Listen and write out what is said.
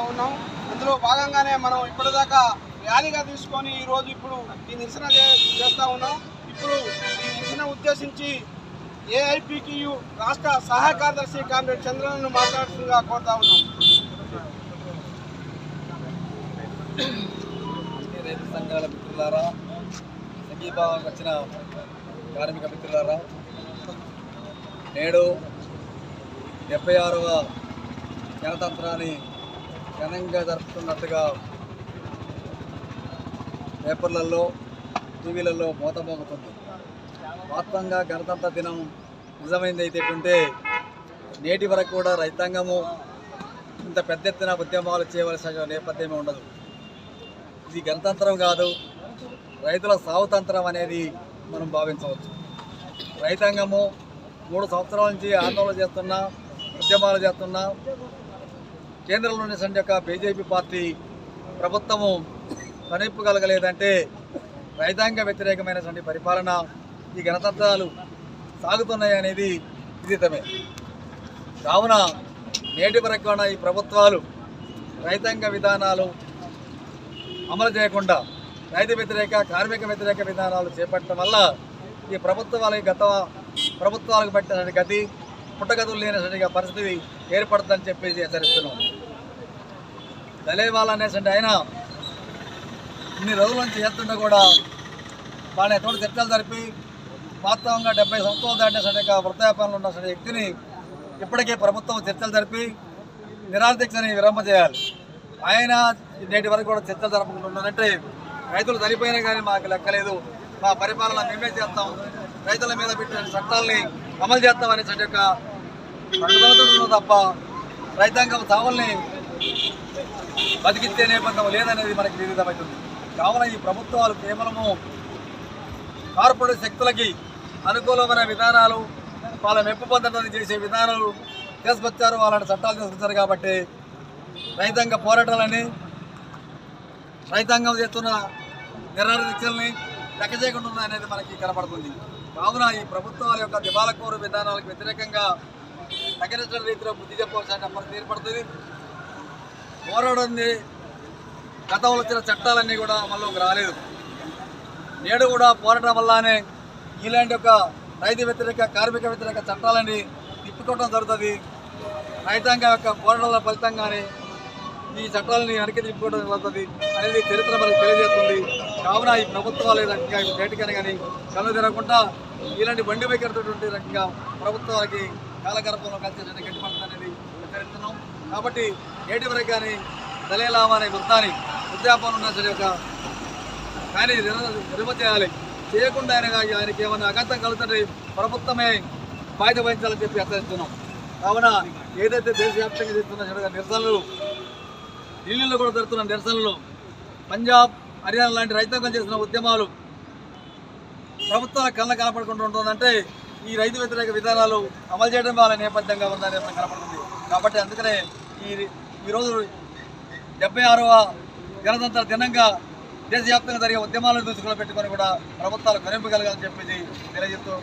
ఉన్నాం. అందులో భాగంగానే మనం ఇప్పటిదాకా ర్యాలీగా తీసుకొని ఈరోజు ఇప్పుడు ఈ నిరసన చేస్తూ ఉన్నాం. ఇప్పుడు ఈ నిరసన ఉద్దేశించి ఏఐపిటియు రాష్ట్ర సహాయ కార్యదర్శి కామ్రేడ్ చంద్రను మాట్లాడుతుండగా కోరుతా ఉన్నాం. రైతు సంఘాల మిత్రులారా, సంఘీభావానికి వచ్చిన కార్మిక మిత్రులారా, నేడు 76వ గణతంత్రాన్ని ఘనంగా జరుపుతున్నట్టుగా పేపర్లలో, టీవీలలో మోతమోగుతుంది. వాస్తవంగా గణతంత్ర దినం నిజమైంది అయితే నేటి వరకు కూడా రైతాంగము ఇంత పెద్ద ఎత్తున ఉద్యమాలు చేయవలసిన నేపథ్యమే ఉండదు. ఇది గణతంత్రం కాదు, రైతుల సావుతంత్రం అనేది మనం భావించవచ్చు. రైతాంగము 3 సంవత్సరాల నుంచి ఆందోళన చేస్తున్నా, ఉద్యమాలు చేస్తున్నా, కేంద్రంలో ఉన్నటువంటి యొక్క బీజేపీ పార్టీ ప్రభుత్వము కనిపించగలగలేదంటే రైతాంగ వ్యతిరేకమైనటువంటి పరిపాలన ఈ గణతంత్రాలు సాగుతున్నాయి అనేది విదితమే. కావున నేటి వరకు ఈ ప్రభుత్వాలు రైతాంగ విధానాలు అమలు చేయకుండా రైతు వ్యతిరేక, కార్మిక వ్యతిరేక విధానాలు చేపట్టడం వల్ల ఈ గత ప్రభుత్వాలకు పట్టిన గతి పుట్టగతులు లేనటువంటి పరిస్థితి ఏర్పడుతుందని చెప్పేసి హెచ్చరిస్తున్నాం. దళేవాల్ అనేటువంటి ఆయన ఇన్ని రోజుల నుంచి చేస్తుంటే కూడా వాళ్ళ ఎటువంటి చర్చలు జరిపి వాస్తవంగా 70 సంవత్సరాలు దాటిన వృద్ధాప్యంలో ఉన్న వ్యక్తిని ఇప్పటికే ప్రభుత్వం చర్చలు జరిపి నిరాదీక్షని విరమణ చేయాలి. ఆయన నేటి వరకు కూడా చర్చలు జరపకుంటున్నారంటే రైతులు చనిపోయినా కానీ మాకు లెక్కలేదు, మా పరిపాలన మేమే చేస్తాం, రైతుల మీద పెట్టిన చట్టాలని అమలు చేస్తాం అనేటువంటి యొక్క ప్రకటనతో తప్ప రైతాంగం సావుల్ని బతికిచ్చే నేపథ్యం లేదనేది మనకి విదితమవుతుంది. కావున ఈ ప్రభుత్వాలు కేవలము కార్పొరేట్ శక్తులకి అనుకూలమైన విధానాలు, వాళ్ళ మెప్పు పొందడానికి చేసే విధానాలు తీసుకొచ్చారు, అలాంటి చట్టాలు తీసుకొచ్చారు. కాబట్టి రైతాంగ పోరాటాలని, రైతాంగం చేస్తున్న నిరాదీక్షల్ని లెక్క చేయకుండా అనేది మనకి కనపడుతుంది. కావున ఈ ప్రభుత్వాల యొక్క దివాళకోరు విధానాలకు వ్యతిరేకంగా తగిన రీతిలో బుద్ధి చెప్పవలసిన పరిస్థితి ఏర్పడుతుంది. పోరాడింది గతంలో వచ్చిన చట్టాలన్నీ కూడా అమల్లోకి రాలేదు. నేడు కూడా పోరాటం వల్లనే ఇలాంటి ఒక రైతు వ్యతిరేక, కార్మిక వ్యతిరేక చట్టాలని తిప్పుకోవడం జరుగుతుంది. రైతాంగం యొక్క పోరాటాల ఫలితంగానే ఈ చట్టాలని వెనక్కి తిప్పుకోవడం జరుగుతుంది అనేది చరిత్ర మనకు తెలియజేస్తుంది. కావున ఈ ప్రభుత్వాలు రకంగా బయటకని కానీ కళ్ళు తిరగకుండా ఇలాంటి బండి వైఖరితోటి రకంగా ప్రభుత్వాలకి కాలగర్భంలో కలిసి గట్టిపడుతుంది అనేది హెచ్చరిస్తున్నాం. కాబట్టి నేటి వరకు కానీ దళేలామా అనే వృత్తాన్ని వృద్ధాపనం ఉన్న సరే ఒక కానీ విరమ చేయాలి. చేయకుండా ఆయనకి ఏమైనా అఘాతం కలుగుతుంటే ప్రభుత్వమే బాధ్యత వహించాలని చెప్పి హెచ్చరిస్తున్నాం. కావున ఏదైతే దేశవ్యాప్తంగా చేస్తున్న నిరసనలు, ఢిల్లీలో కూడా జరుగుతున్న నిరసనలు, పంజాబ్, హర్యానా లాంటి రైతాంగం చేసిన ఉద్యమాలు ప్రభుత్వాల కళ్ళ కనపడకుండా ఉంటుందంటే ఈ రైతు వ్యతిరేక విధానాలు అమలు చేయడం వాళ్ళ నేపథ్యంగా ఉందని కనపడుతుంది. కాబట్టి అందుకనే ఈరోజు 76వ గణతంత్ర దినంగా దేశవ్యాప్తంగా జరిగే ఉద్యమాలను దృష్టిలో పెట్టుకొని కూడా ప్రభుత్వాలు కనిపించగలగాలని చెప్పేసి తెలియజేస్తూ